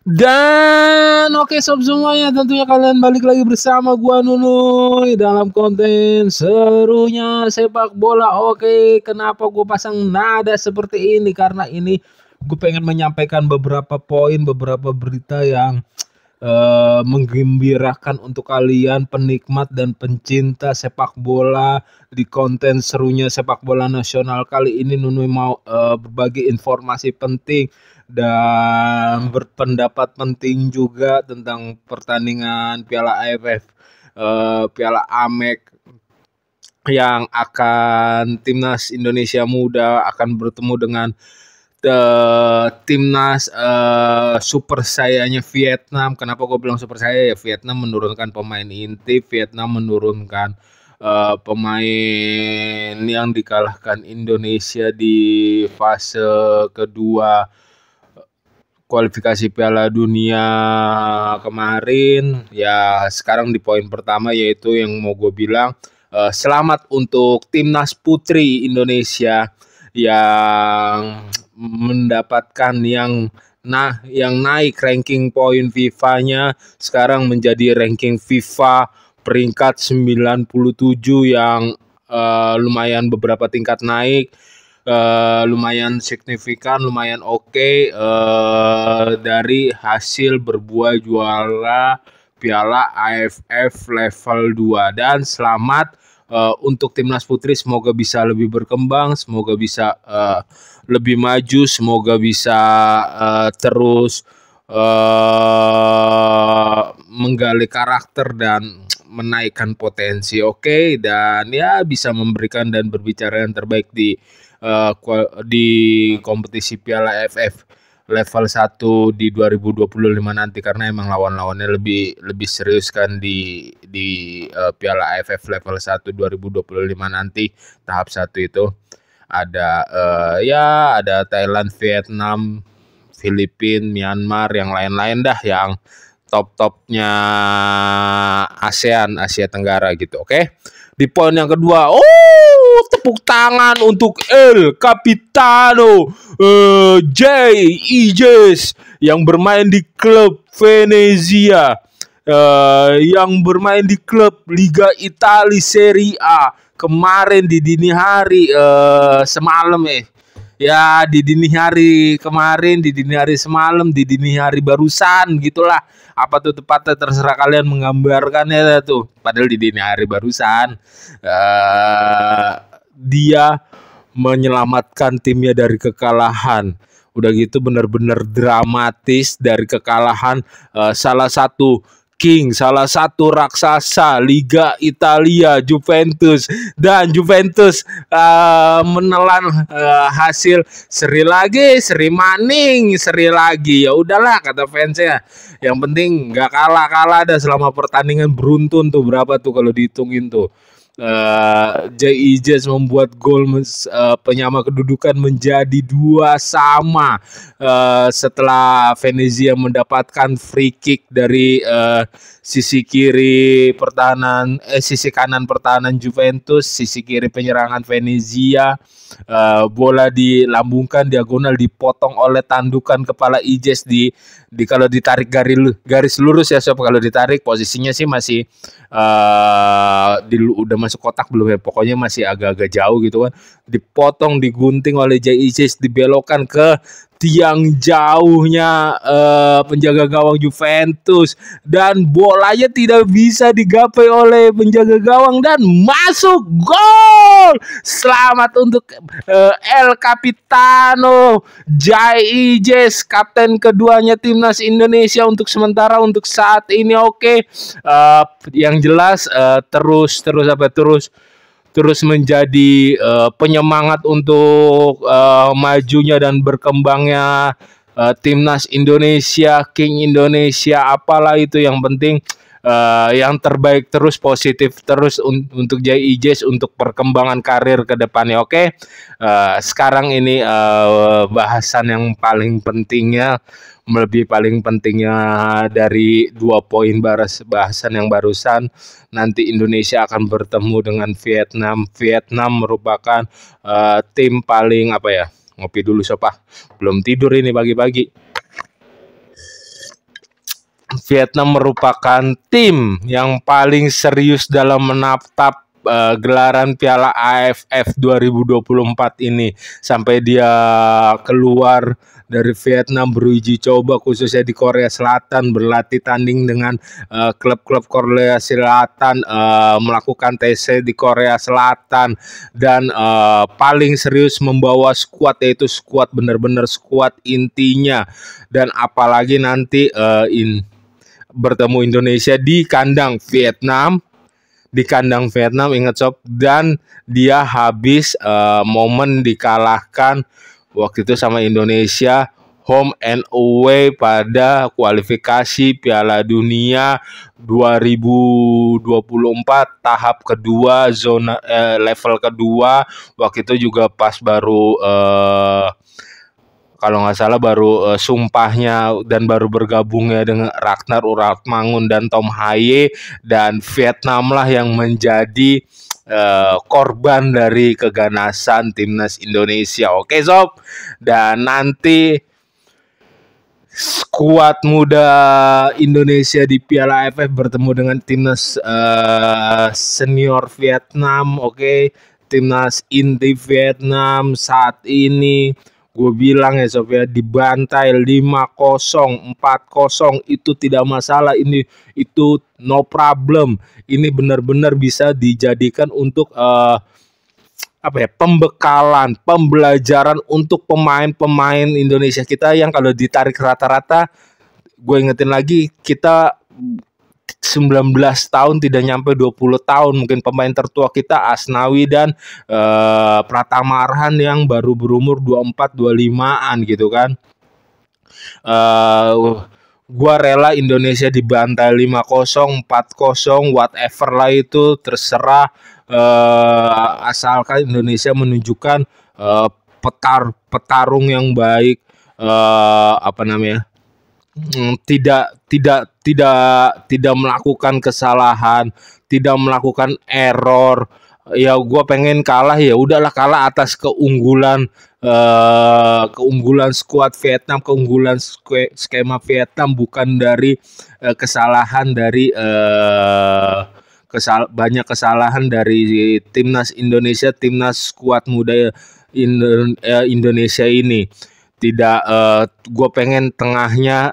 Dan oke sob semuanya, tentunya kalian balik lagi bersama gua Nunuy dalam konten serunya sepak bola. Oke, kenapa gua pasang nada seperti ini? Karena ini gue pengen menyampaikan beberapa poin, beberapa berita yang menggembirakan untuk kalian penikmat dan pencinta sepak bola. Di konten serunya sepak bola nasional kali ini Nunuy mau berbagi informasi penting dan berpendapat penting juga tentang pertandingan Piala AFF, Piala AMEK yang akan timnas Indonesia muda akan bertemu dengan timnas super sayanya Vietnam. Kenapa gue bilang super saya? Ya Vietnam menurunkan pemain inti, Vietnam menurunkan pemain yang dikalahkan Indonesia di fase kedua kualifikasi Piala Dunia kemarin. Ya sekarang di poin pertama yaitu yang mau gue bilang, selamat untuk timnas putri Indonesia yang mendapatkan yang naik ranking poin FIFA-nya sekarang menjadi ranking FIFA peringkat 97 yang lumayan beberapa tingkat naik. Lumayan signifikan, lumayan oke, dari hasil berbuah juara Piala AFF level 2. Dan selamat untuk timnas putri, semoga bisa lebih berkembang, semoga bisa lebih maju, semoga bisa terus menggali karakter dan menaikkan potensi. Oke, dan ya bisa memberikan dan berbicara yang terbaik di kompetisi Piala AFF level 1 di 2025 nanti, karena emang lawan-lawannya lebih serius kan di Piala AFF level 1 2025 nanti. Tahap 1 itu ada ada Thailand, Vietnam, Filipina, Myanmar, yang lain-lain dah, yang top-topnya ASEAN, Asia Tenggara gitu. Oke. Di poin yang kedua, tepuk tangan untuk El Capitano Jay Ijes yang bermain di klub Venezia, yang bermain di klub Liga Italia Serie A kemarin di dini hari semalam ya di dini hari kemarin, di dini hari semalam, di dini hari barusan gitulah. Apa tuh tepatnya terserah kalian menggambarkannya tuh. Padahal di dini hari barusan dia menyelamatkan timnya dari kekalahan. Udah gitu benar-benar dramatis dari kekalahan salah satu king, salah satu raksasa Liga Italia, Juventus. Dan Juventus menelan hasil seri lagi, seri maning, seri lagi. Ya udahlah kata fansnya. Yang penting nggak kalah dah selama pertandingan beruntun tuh. Berapa tuh kalau dihitungin tuh. Jay Ijes membuat gol penyama kedudukan menjadi 2-2 setelah Venezia mendapatkan free kick dari sisi kiri pertahanan, sisi kanan pertahanan Juventus, sisi kiri penyerangan Venezia. Bola dilambungkan diagonal, dipotong oleh tandukan kepala Ijes di kalau ditarik garis lurus ya sob. Kalau ditarik posisinya sih masih udah masuk kotak belum ya, pokoknya masih agak-agak jauh gitu kan. Dipotong, digunting oleh Jay Ijes, dibelokkan ke tiang jauhnya penjaga gawang Juventus, dan bolanya tidak bisa digapai oleh penjaga gawang dan masuk gol. Selamat untuk El Capitano Jay Ijes, kapten keduanya timnas Indonesia untuk sementara, untuk saat ini. Oke. Yang jelas terus menjadi penyemangat untuk majunya dan berkembangnya timnas Indonesia, King Indonesia, apalah itu. Yang penting yang terbaik terus, positif terus untuk Jay Ijes untuk perkembangan karir ke depannya. Oke. Sekarang ini bahasan yang paling pentingnya, lebih paling pentingnya dari 2 poin bahasan yang barusan. Nanti Indonesia akan bertemu dengan Vietnam. Vietnam merupakan tim paling ngopi dulu sopa, belum tidur ini pagi-pagi. Vietnam merupakan tim yang paling serius dalam menatap gelaran Piala AFF 2024 ini sampai dia keluar dari Vietnam beruji coba khususnya di Korea Selatan, berlatih tanding dengan klub-klub Korea Selatan, melakukan TC di Korea Selatan, dan paling serius membawa skuad, yaitu skuad benar-benar skuad intinya. Dan apalagi nanti bertemu Indonesia di kandang Vietnam, ingat sob, dan dia habis momen dikalahkan waktu itu sama Indonesia home and away pada kualifikasi Piala Dunia 2024 tahap kedua, zona level kedua. Waktu itu juga pas baru kalau nggak salah baru sumpahnya dan baru bergabungnya dengan Ragnar Uratmangun dan Tom Haye, dan Vietnam lah yang menjadi korban dari keganasan timnas Indonesia. Oke sob, dan nanti skuad muda Indonesia di Piala AFF bertemu dengan timnas senior Vietnam. Oke, timnas inti Vietnam saat ini gue bilang ya sob ya, dibantai 5-0, 4-0 itu tidak masalah, itu no problem. Ini benar-benar bisa dijadikan untuk pembekalan, pembelajaran untuk pemain-pemain Indonesia kita yang kalau ditarik rata-rata, gue ingetin lagi, kita 19 tahun tidak nyampe 20 tahun. Mungkin pemain tertua kita Asnawi dan Pratama Arhan yang baru berumur 24-25an gitu kan. Gua rela Indonesia dibantai 5-0, 4-0, whatever lah itu, terserah, asalkan Indonesia menunjukkan petarung yang baik, tidak melakukan kesalahan, tidak melakukan error. Ya gue pengen kalah, ya udahlah kalah atas keunggulan skuad Vietnam, keunggulan skema Vietnam, bukan dari kesalahan dari banyak kesalahan dari timnas Indonesia, timnas skuad muda Indonesia ini. Tidak, gue pengen tengahnya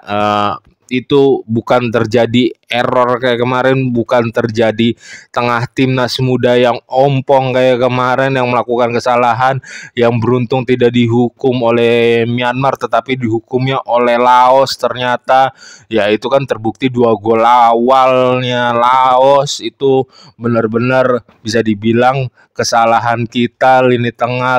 itu bukan terjadi error kayak kemarin, bukan terjadi tengah timnas muda yang ompong kayak kemarin, yang melakukan kesalahan, yang beruntung tidak dihukum oleh Myanmar tetapi dihukumnya oleh Laos. Ternyata ya itu kan terbukti 2 gol awalnya Laos itu benar-benar bisa dibilang kesalahan kita lini tengah,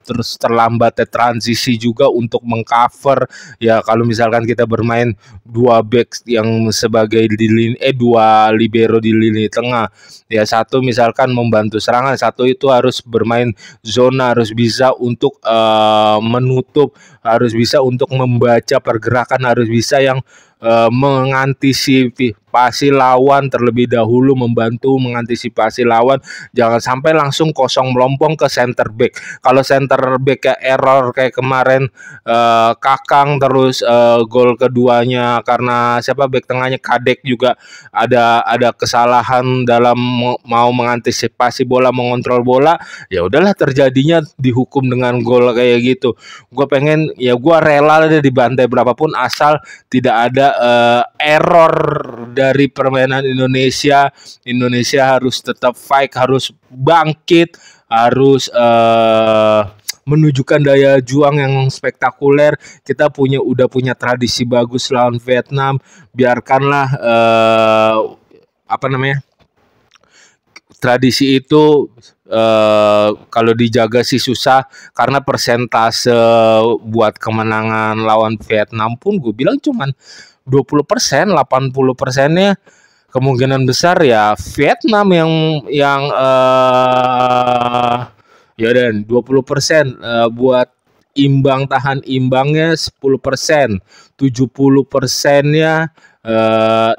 terus terlambatnya transisi juga untuk mengcover. Ya kalau misalkan kita bermain 2 back yang sebagai dua libero di lini tengah, ya satu misalkan membantu serangan, satu itu harus bermain zona, harus bisa untuk menutup, harus bisa untuk membaca pergerakan, harus bisa yang mengantisipasi lawan terlebih dahulu, membantu mengantisipasi lawan, jangan sampai langsung kosong melompong ke center back. Kalau center back kayak error kayak kemarin Kakang, terus gol keduanya karena back tengahnya Kadek juga ada kesalahan dalam mau mengantisipasi bola, mengontrol bola, ya udahlah terjadinya dihukum dengan gol kayak gitu. Gue pengen, ya gue rela deh dibantai berapapun asal tidak ada error dari permainan Indonesia. Indonesia harus tetap fight, harus bangkit, harus menunjukkan daya juang yang spektakuler. Kita udah punya tradisi bagus lawan Vietnam. Biarkanlah tradisi itu kalau dijaga sih susah, karena persentase buat kemenangan lawan Vietnam pun gue bilang cuman 20%, 80%-nya kemungkinan besar ya Vietnam yang ya, dan 20% buat imbang, tahan imbangnya 10%, 70%-nya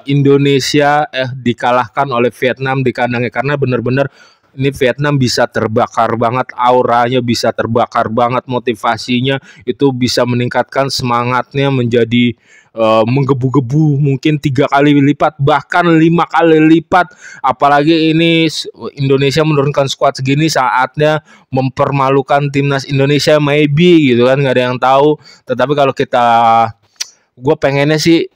Indonesia dikalahkan oleh Vietnam di kandangnya, karena benar-benar Ini Vietnam bisa terbakar banget auranya, bisa terbakar banget motivasinya, itu bisa meningkatkan semangatnya menjadi menggebu-gebu mungkin 3 kali lipat bahkan 5 kali lipat. Apalagi ini Indonesia menurunkan skuad segini, saatnya mempermalukan timnas Indonesia maybe gitu kan, nggak ada yang tahu. Tetapi kalau kita, gue pengennya sih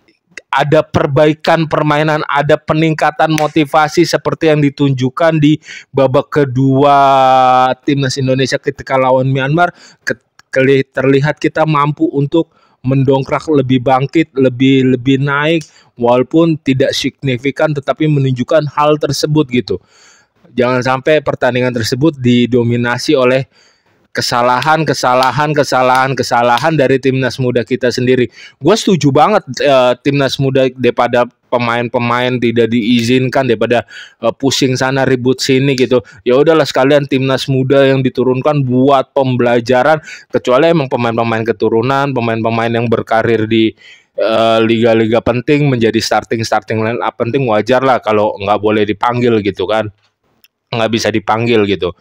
ada perbaikan permainan, ada peningkatan motivasi seperti yang ditunjukkan di babak kedua timnas Indonesia ketika lawan Myanmar. Terlihat kita mampu untuk mendongkrak, lebih bangkit, lebih naik, walaupun tidak signifikan, tetapi menunjukkan hal tersebut gitu. Jangan sampai pertandingan tersebut didominasi oleh kesalahan dari timnas muda kita sendiri. Gue setuju banget timnas muda daripada pemain-pemain tidak diizinkan, daripada pusing sana ribut sini gitu. Ya udahlah sekalian timnas muda yang diturunkan buat pembelajaran, kecuali emang pemain-pemain keturunan, pemain-pemain yang berkarir di liga-liga penting menjadi starting line up penting, wajar lah kalau nggak boleh dipanggil gitu kan, nggak bisa dipanggil gitu.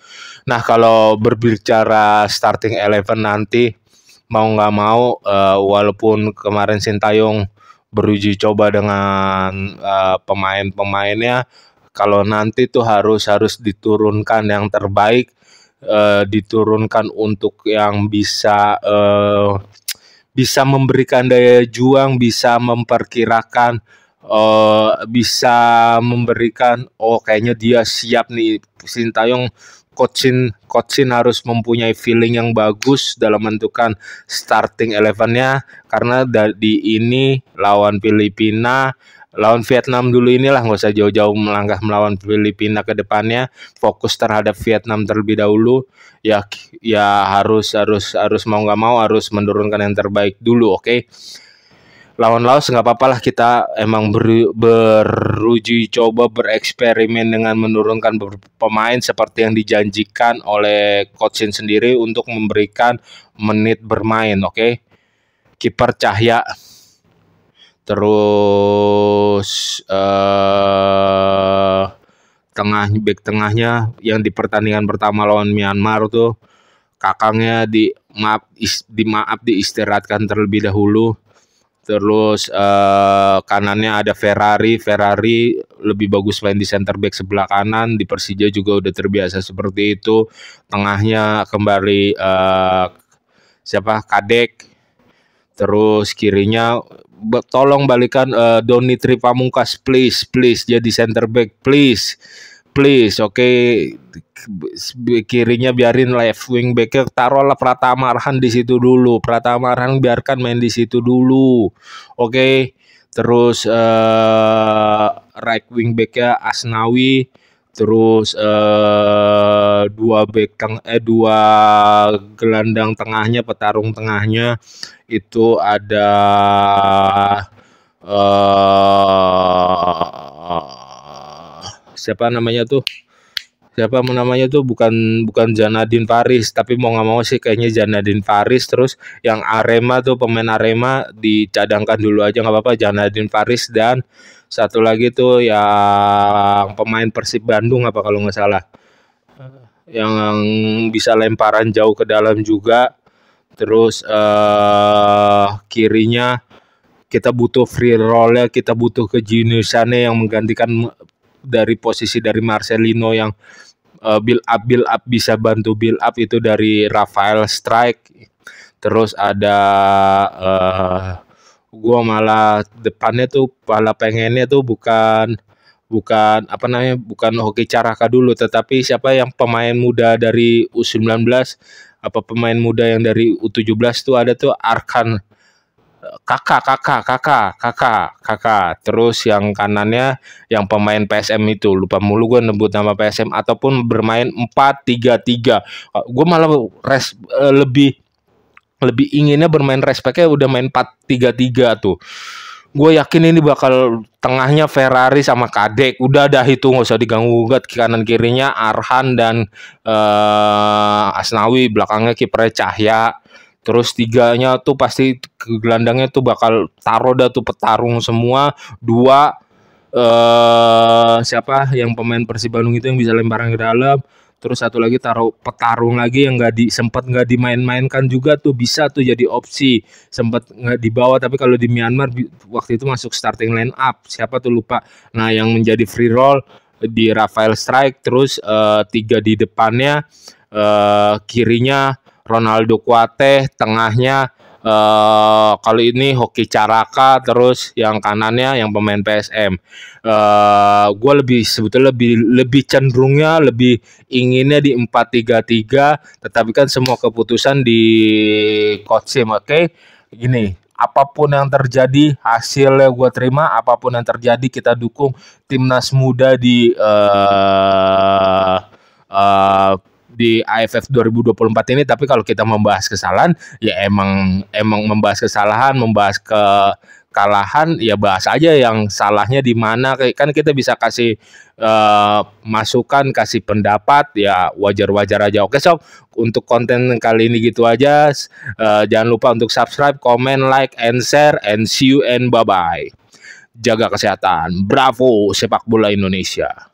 Nah kalau berbicara starting 11 nanti, mau nggak mau walaupun kemarin Sintayong beruji coba dengan pemain-pemainnya, kalau nanti tuh harus diturunkan yang terbaik, diturunkan untuk yang bisa memberikan daya juang, bisa memperkirakan, bisa memberikan, oh kayaknya dia siap nih. Sintayong, coachin harus mempunyai feeling yang bagus dalam menentukan starting 11-nya, karena di ini lawan Filipina, lawan Vietnam dulu inilah, nggak usah jauh-jauh melangkah melawan Filipina ke depannya, fokus terhadap Vietnam terlebih dahulu. Ya harus mau nggak mau harus menurunkan yang terbaik dulu, oke? Lawan Laos nggak apa-apa lah, kita emang beruji coba, bereksperimen dengan menurunkan pemain seperti yang dijanjikan oleh coach sendiri untuk memberikan menit bermain, oke? Kiper Cahya, terus back tengahnya yang di pertandingan pertama lawan Myanmar tuh kakangnya diistirahatkan terlebih dahulu. Terus kanannya ada Ferrari lebih bagus main di center back sebelah kanan, di Persija juga udah terbiasa seperti itu. Tengahnya kembali Kadek. Terus kirinya tolong balikan Doni Tripamungkas, please jadi center back, please, oke. Kirinya biarin left wing backnya, taruhlah Pratama Arhan di situ dulu. Pratama Arhan biarkan main di situ dulu, oke. Terus right wing backnya Asnawi. Terus dua gelandang tengahnya, petarung tengahnya itu ada siapa namanya tuh bukan Janadin Faris, tapi mau nggak mau sih kayaknya Janadin Faris. Terus yang Arema tuh, pemain Arema dicadangkan dulu aja nggak apa-apa, Janadin Faris. Dan satu lagi tuh yang pemain Persib Bandung apa kalau nggak salah, yang bisa lemparan jauh ke dalam juga. Terus kirinya kita butuh free roll-nya, kita butuh kejeniusannya yang menggantikan dari posisi dari Marcelino yang build up bisa bantu build up itu dari Rafael Strike. Terus ada gua malah depannya tuh pengennya tuh bukan Hoki Caraka dulu, tetapi siapa yang pemain muda dari U19 apa pemain muda yang dari U17 tuh ada tuh Arkan kakak. Terus yang kanannya yang pemain PSM itu, lupa mulu gue nebut nama PSM, ataupun bermain 4-3-3. Gue malah lebih inginnya bermain respectnya udah main 4-3-3 tuh. Gue yakin ini bakal tengahnya Ferrari sama Kadek, udah dah itu nggak usah diganggu gugat. Kanan kirinya Arhan dan Asnawi, belakangnya kipernya Cahya. Terus tiganya tuh pasti gelandangnya tuh bakal taruh dah tuh petarung semua. Dua siapa yang pemain Persib Bandung itu yang bisa lemparan ke dalam. Terus satu lagi taruh petarung lagi yang sempat nggak dimain-mainkan juga tuh, bisa tuh jadi opsi. Sempat nggak dibawa tapi kalau di Myanmar waktu itu masuk starting line up. Siapa tuh lupa. Nah yang menjadi free roll di Rafael Strike, terus 3 di depannya, kirinya Ronaldo Kuate, tengahnya kali ini Hoki Caraka, terus yang kanannya yang pemain PSM. Gue sebetulnya lebih cenderungnya, lebih inginnya di 4-3-3, tetapi kan semua keputusan di Coach Sim. Oke, gini, apapun yang terjadi, hasilnya gue terima. Apapun yang terjadi, kita dukung timnas muda di AFF 2024 ini. Tapi kalau kita membahas kesalahan, ya emang membahas kesalahan, membahas kekalahan, ya bahas aja yang salahnya di mana. Kan kita bisa kasih masukan, kasih pendapat, ya wajar-wajar aja. Oke sob, untuk konten kali ini gitu aja. Jangan lupa untuk subscribe, comment, like, and share, and see you and bye-bye. Jaga kesehatan. Bravo sepak bola Indonesia.